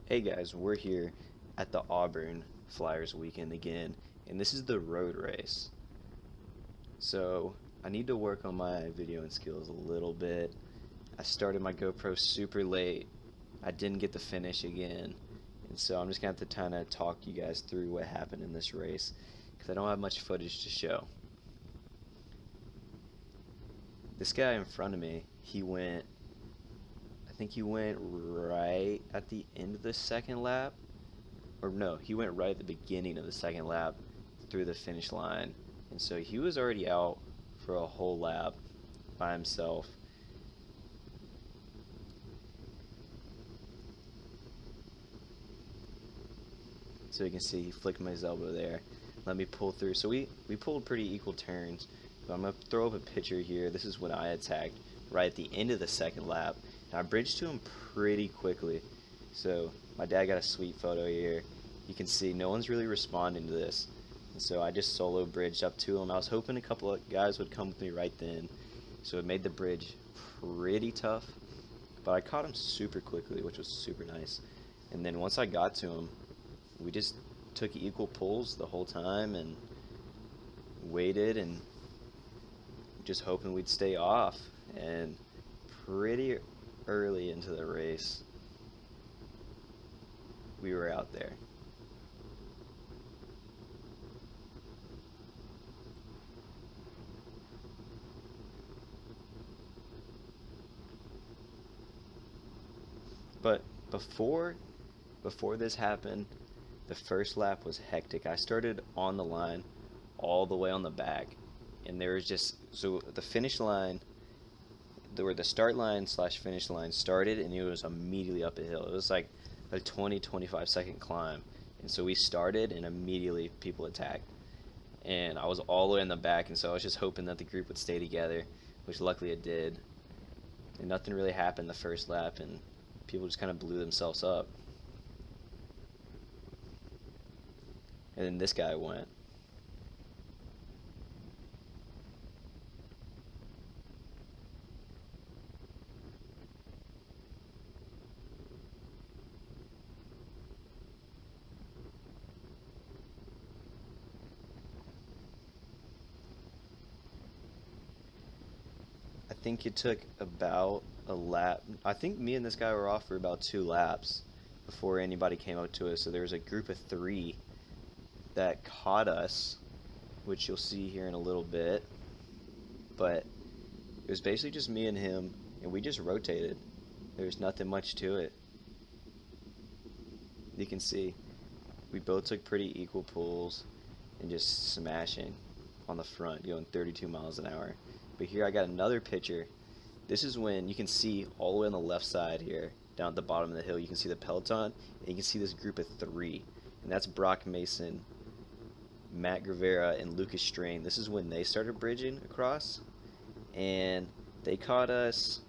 Hey guys, we're here at the Auburn Flyers weekend again, and this is the road race. So I need to work on my videoing skills a little bit. I started my GoPro super late. I didn't get the finish again, and so I'm just gonna have to kind of talk you guys through what happened in this race because I don't have much footage to show. This guy in front of me, I think he went right at the end of the second lap. Or no, he went right at the beginning of the second lap through the finish line. And so he was already out for a whole lap by himself. So you can see he flicked my elbow there. Let me pull through. So we pulled pretty equal turns. But I'm going to throw up a picture here. This is when I attacked right at the end of the second lap. And I bridged to him pretty quickly. So my dad got a sweet photo here. You can see no one's really responding to this. And so I just solo bridged up to him. I was hoping a couple of guys would come with me right then. So it made the bridge pretty tough. But I caught him super quickly, which was super nice. And then once I got to him, we just took equal pulls the whole time and waited and just hoping we'd stay off. And pretty early into the race, we were out there. But before this happened, the first lap was hectic. I started on the line all the way on the back, and there was just so the finish line, where the start line slash finish line started, and it was immediately up a hill. It was like a 20-25 second climb, and so we started, and immediately people attacked, and I was all the way in the back, and so I was just hoping that the group would stay together, which luckily it did. And nothing really happened the first lap, and people just kind of blew themselves up. And then this guy went. I think it took about a lap. I think me and this guy were off for about 2 laps before anybody came up to us. So there was a group of 3 that caught us, which you'll see here in a little bit. But it was basically just me and him, and we just rotated. There's nothing much to it. You can see we both took pretty equal pulls and just smashing on the front, going 32 miles an hour. But here I got another picture. This is when you can see all the way on the left side here, down at the bottom of the hill, you can see the peloton, and you can see this group of 3. And that's Brock Mason, Matt Gravera, and Lucas Strain. This is when they started bridging across, and they caught us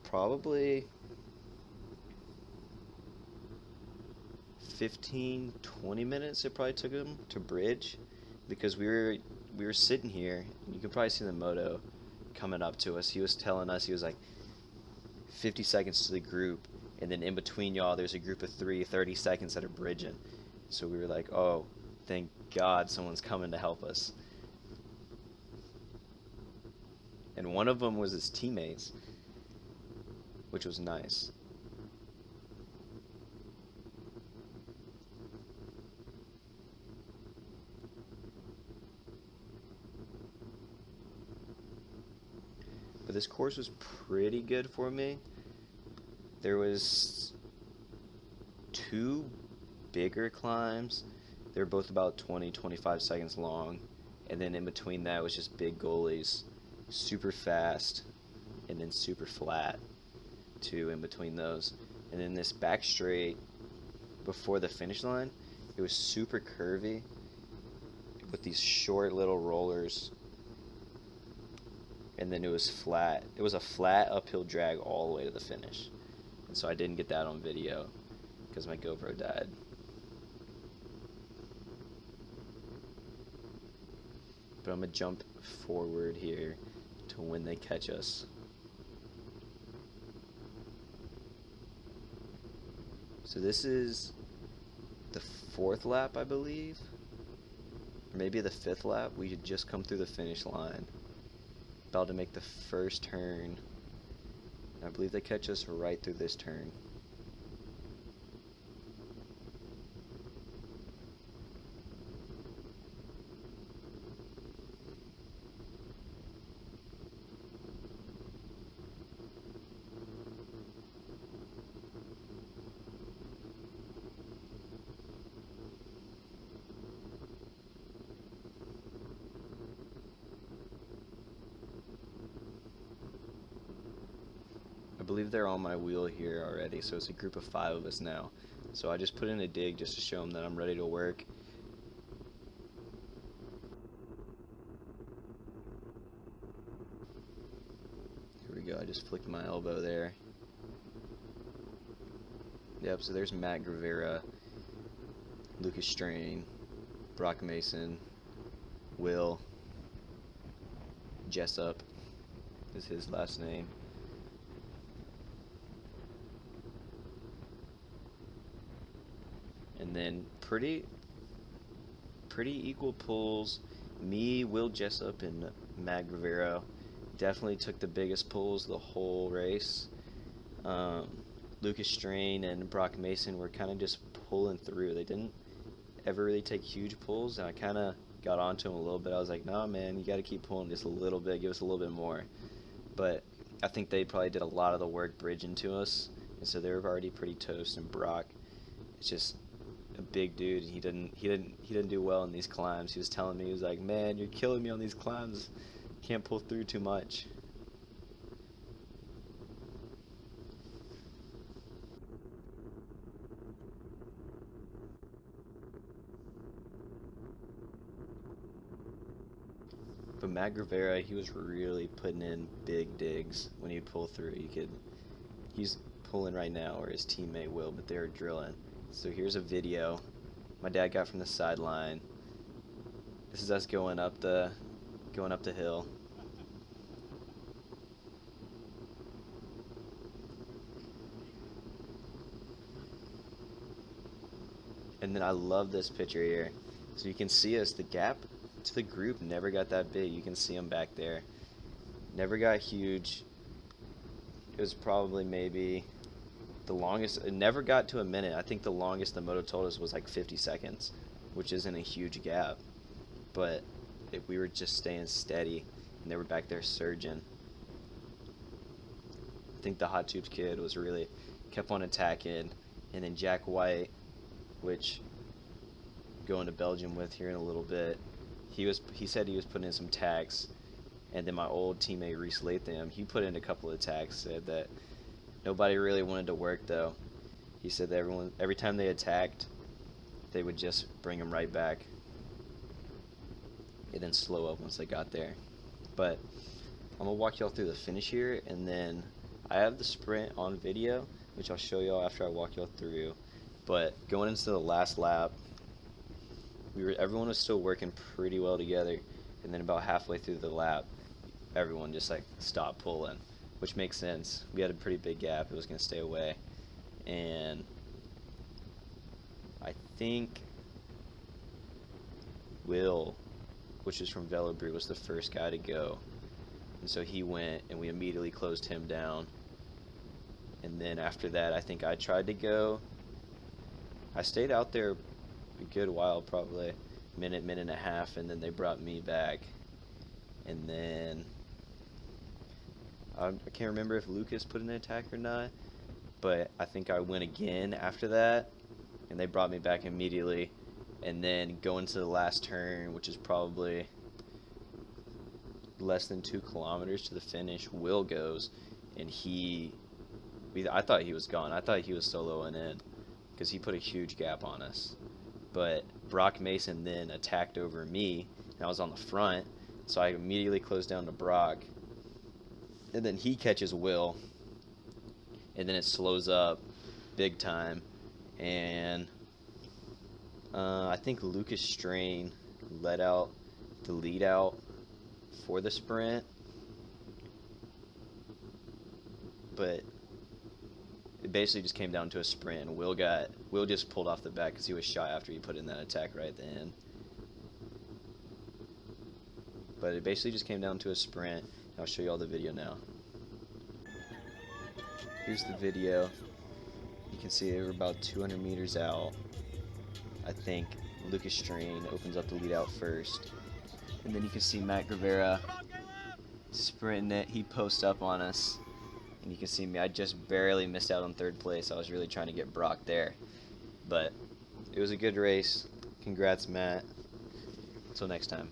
probably 15-20 minutes it probably took them to bridge, because we were sitting here, and you can probably see the moto coming up to us. He was telling us, he was like 50 seconds to the group, and then in between y'all there's a group of 3 30 seconds that are bridging. So we were like, oh, thank God someone's coming to help us. And one of them was his teammates, which was nice. But this course was pretty good for me. There was 2 bigger climbs. They were both about 20-25 seconds long, and then in between that was just big goalies, super fast, and then super flat too in between those. And then this back straight before the finish line, it was super curvy with these short little rollers, and then it was flat. It was a flat uphill drag all the way to the finish. And so I didn't get that on video because my GoPro died. But I'm going to jump forward here to when they catch us. So this is the 4th lap, I believe, or maybe the 5th lap. We had just come through the finish line, about to make the first turn. I believe they catch us right through this turn. I believe they're on my wheel here already, so it's a group of 5 of us now. So I just put in a dig just to show them that I'm ready to work. Here we go, I just flicked my elbow there. Yep, so there's Matt Gravera, Lucas Strain, Brock Mason, Will, Jessup is his last name. And then pretty equal pulls. Me, Will Jessup, and Matt Gravera definitely took the biggest pulls the whole race. Lucas Strain and Brock Mason were kind of just pulling through. They didn't ever really take huge pulls, and I kind of got onto them a little bit. I was like, nah, man, you got to keep pulling just a little bit, give us a little bit more. But I think they probably did a lot of the work bridging to us, and so they were already pretty toast. And Brock, it's just a big dude. He didn't do well in these climbs. He was telling me, he was like, man, you're killing me on these climbs. Can't pull through too much. But Matt Gravera, he was really putting in big digs when he'd pull through. He's pulling right now, or his teammate will, but they're drilling. So here's a video my dad got from the sideline. This is us going up the hill. And then I love this picture here. So you can see us, the gap to the group never got that big. You can see them back there. Never got huge. It was probably maybe the longest. It never got to a minute. I think the longest the moto told us was like 50 seconds, which isn't a huge gap. But we were just staying steady, and they were back there surging. I think the Hot Tubes kid was really kept on attacking, and then Jack White, which going to Belgium with here in a little bit, he said he was putting in some tacks. And then my old teammate Reese Latham, he put in a couple of tacks, said that nobody really wanted to work though. He said that every time they attacked, they would just bring them right back and then slow up once they got there. But I'm gonna walk y'all through the finish here, and then I have the sprint on video, which I'll show y'all after I walk y'all through. But going into the last lap, everyone was still working pretty well together, and then about halfway through the lap, everyone just like stopped pulling, which makes sense. We had a pretty big gap. It was going to stay away. And I think Will, which is from Velobrew, was the first guy to go. And so he went, and we immediately closed him down. And then after that, I think I tried to go. I stayed out there a good while, probably minute and a half, and then they brought me back. And then I can't remember if Lucas put in an attack or not, but I think I went again after that, and they brought me back immediately. And then going to the last turn, which is probably less than 2 kilometers to the finish, Will goes, and I thought he was gone. I thought he was soloing in because he put a huge gap on us. But Brock Mason then attacked over me, and I was on the front, so I immediately closed down to Brock. And then he catches Will, and then it slows up big time. And I think Lucas Strain let out the lead out for the sprint, but basically just came down to a sprint. Will just pulled off the back because he was shy after he put in that attack right at the end. But it basically just came down to a sprint. I'll show you all the video now. Here's the video. You can see they were about 200 meters out. I think Lucas Strain opens up the lead out first. And then you can see Matt Rivera sprinting it. He posts up on us. And you can see me. I just barely missed out on third place. I was really trying to get Brock there. But it was a good race. Congrats, Matt. Until next time.